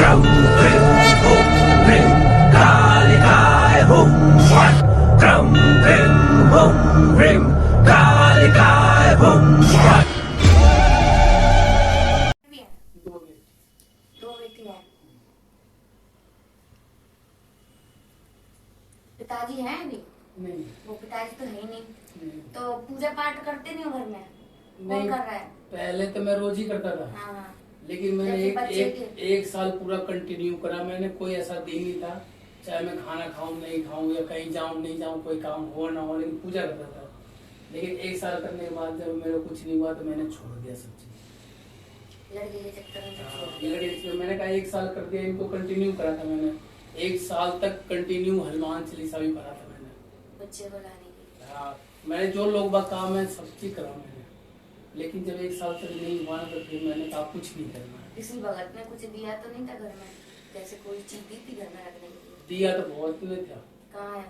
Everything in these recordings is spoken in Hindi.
क्रम क्रीं हुं ह्रीं कालिकाय हुं फट् क्रम क्रीं हुं ह्रीं कालिकाय हुं फट्। दो बेटी हैं। पिताजी हैं अभी? नहीं वो पिताजी तो है ही नहीं। नहीं तो पूजा पाठ करते नहीं हो घर में? कौन नहीं, कर रहा है? पहले तो मैं रोज ही करता था। हाँ। लेकिन मैंने जैसे एक बच्चे एक एक साल पूरा कंटिन्यू करा। मैंने कोई ऐसा दिन नहीं था, चाहे मैं खाना खाऊं नहीं खाऊं या कहीं जाऊं नहीं जाऊं, कोई काम हो ना हो, लेकिन पूजा करता था। लेकिन एक साल करने के बाद जब मेरे कुछ नहीं हुआ तो मैंने छोड़ दिया सब चीज। लड़के के चक्कर में सब छोड़ दिया। लड़के मैंने कहा एक साल कर दिया, इनको कंटिन्यू करा था मैंने। एक साल तक कंटिन्यू हनुमान चालीसा भी पढ़ा था मैंने। बच्चे को लाने के हाँ, मैंने जो लोग बात काम है सब चीज करा मैंने। लेकिन जब एक साल तक नहीं हुआ ना तो फिर मैंने कहा कुछ नहीं करना। किसी भगत ने कुछ दिया तो नहीं था घर में? जैसे कोई चीज दी थी घर में रखने के लिए? दिया तो बहुत में था। कहाँ है?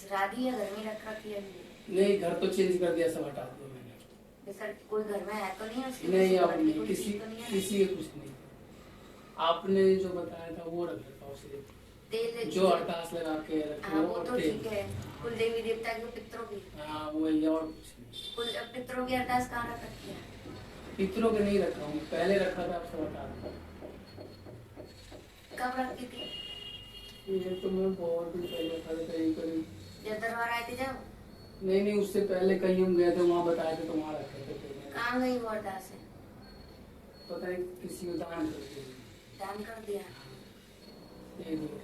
शादी या घर में रख रखी है अभी? नहीं, घर तो चेंज कर दिया, सब हटा दिया मैंने। सर कोई घर में है तो नहीं है उसके? नहीं, अब भगत की नहीं, कोई किसी चीज तो नहीं है? किसी के कुछ नहीं। आपने जो बताया था वो रख रखा उसे, तेल जो अरदास लगा के रखे हाँ वो तो तेल। ठीक है। कुल देवी देवता की पितरों की। हाँ वही, और कुछ नहीं। कुल पितरों की अरदास कहाँ रख रखी है? पितरों के नहीं रखा हूँ, पहले रखा था, अब सब हटा दिया। कब रखी थी? ये तो मैं बहुत दिन पहले रखा था, कहीं करीब। जब दरबार आए थे जब? नहीं, उससे पहले कहीं हम गए थे, वहाँ बताए थे तो वहाँ रखे थे। फिर मैंने कहाँ गई वो अरदास है? पता नहीं किसी को दान कर दिया। दान कर दिया? दे दिया।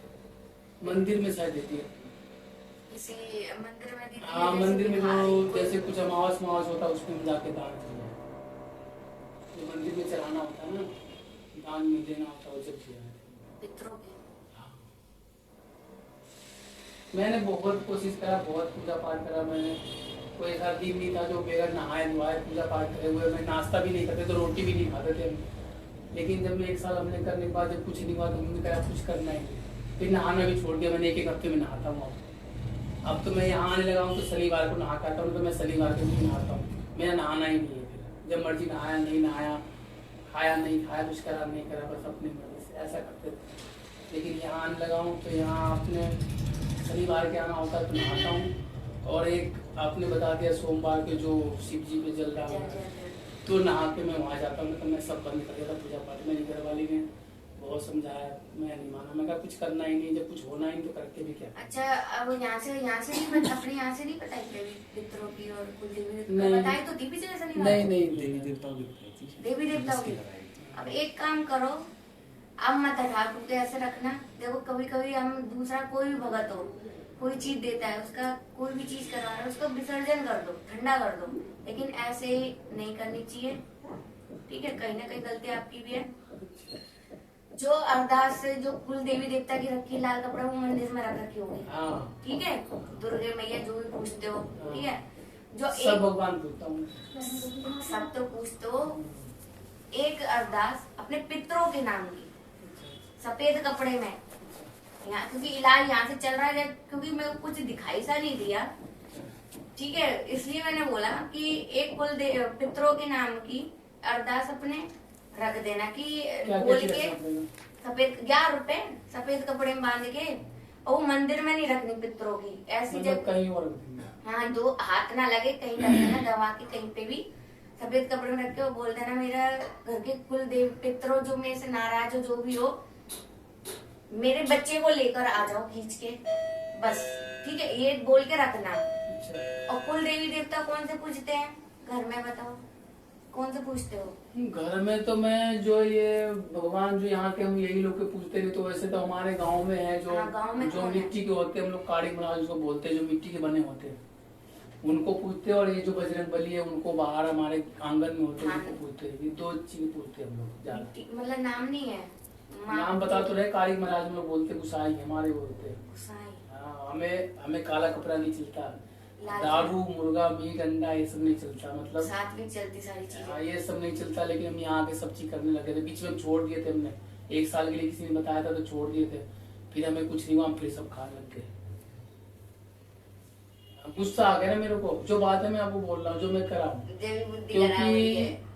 मंदिर में शायद देती है। किसी मंदिर में दी थी? हाँ, जैसे मंदिर में बिहारी जो कोई- जैसे कुछ अमावस होता है उसमें जाके दान करना है। जो मंदिर में चढ़ाना होता है ना, दान में देना होता है, वो जब दिया है। पितरों की। हाँ। मैंने बहुत कोशिश करा, बहुत पूजा पाठ करा मैंने। कोई ऐसा दिन नहीं था जो बगैर नहाए धोए पूजा पाठ करे हुए मैं नाश्ता भी नहीं करते तो रोटी भी नहीं खाते थे हम। लेकिन जब मैं एक साल हमने करने के बाद जब कुछ नहीं हुआ तो हमने कहा कुछ करना ही नहीं। फिर नहाना भी छोड़ दिया मैंने, एक हफ्ते में नहाता हूँ। अब तो मैं यहाँ आने लगा हूँ तो शनिवार को नहा के आता हूँ, तो मैं शनिवार को भी नहाता हूँ। मेरा नहाना ही नहीं है। फिर जब मर्जी नहाया नहीं नहाया, खाया नहीं खाया, कुछ करा नहीं करा, बस अपनी मर्जी से ऐसा करते थे। लेकिन यहाँ आने लगा हूँ तो यहाँ आपने शनिवार के आना होता है तो नहाता हूँ। और एक आपने बता दिया सोमवार के जो शिव जी पे जल रहा है तो नहा के मैं वहाँ जाता हूँ। तो मैं सब बंद कर दिया था पूजा पाठ। मेरी घरवाली ने बहुत समझाया, मैं नहीं माना। मैं कहा कुछ करना ही नहीं, जब कुछ होना ही तो करके भी क्या। अच्छा अब यहाँ से नहीं अपने यहाँ से नहीं बताई देवी पितरों की और कुल देवी नहीं। बताई तो थी पिछले शनिवार? नहीं नहीं देवी देवताओं की बताई थी। देवी देवताओं की। अब एक काम करो, अब मत ठाकुर के ऐसे रखना। देखो कभी कभी हम दूसरा कोई भी भगत हो, कोई चीज देता है, उसका कोई भी चीज करवा रहा है, उसको विसर्जन कर दो, ठंडा कर दो। लेकिन ऐसे नहीं करनी चाहिए, ठीक है? कहीं ना कहीं गलती आपकी भी है। जो अरदास से जो कुल देवी देवता की रखी लाल कपड़ा वो मंदिर में रख रखी होगी, हाँ, ठीक है? दुर्गे मैया जो भी पूछते हो, ठीक है? जो सब भगवान पूछता हूँ। सब तो पूछते हो। एक अरदास अपने पितरों के नाम की सफेद कपड़े में, यहाँ क्योंकि इलाज यहाँ से चल रहा है, क्योंकि मेरे को कुछ दिखाई सा नहीं दिया, ठीक है? इसलिए मैंने बोला कि एक कुल पितरों के नाम की अरदास अपने रख देना कि बोल के सफेद 11 रुपए सफेद कपड़े में बांध के, और वो मंदिर में नहीं रखनी पितरों की, ऐसी मतलब जगह कहीं और रखनी। हाँ, दो हाथ ना लगे कहीं रख देना, दबा के कहीं पे भी सफेद कपड़े में रख के, वो बोल देना मेरा घर के कुल देव पितरों जो मेरे से नाराज हो, जो भी हो, मेरे बच्चे को लेकर आ जाओ खींच के, बस, ठीक है? ये बोल के रखना। और कुल देवी देवता कौन से पूजते हैं घर में, बताओ कौन से पूछते हो? घर में तो मैं जो ये भगवान जो यहाँ के हम यही लोग के पूछते नहीं। तो वैसे तो हमारे गांव में है जो हाँ, गाँव में जो कौन है? मिट्टी के होते हैं, हम लोग काड़ी महाराज उसको बोलते हैं, जो मिट्टी के बने होते हैं उनको पूछते हैं। और ये जो बजरंग बली है उनको बाहर हमारे आंगन में होते हैं हाँ। उनको पूछते हैं। ये दो चीज पूछते हैं हम लोग ज्यादा। मतलब नाम नहीं है? नाम बता तो रहे, काड़ी महाराज हम लोग बोलते, गुसाई हमारे बोलते हैं। गुसाई। हाँ, हमें काला कपड़ा नहीं चलता, लाल दारू मुर्गा मीट अंडा ये सब नहीं चलता। मतलब साथ में चलती सारी चीजें। हाँ, ये सब नहीं चलता। लेकिन हम यहाँ आके सब चीज करने लगे थे। बीच में हम छोड़ दिए थे हमने, एक साल के लिए किसी ने बताया था तो छोड़ दिए थे। फिर हमें कुछ नहीं हुआ, हम फिर सब खाने लग गए। गुस्सा आ गया ना मेरे को, जो बात है मैं आपको बोल रहा हूँ, जो मैं करा हूँ। देवी बुद्धि लगा हुई है। क्योंकि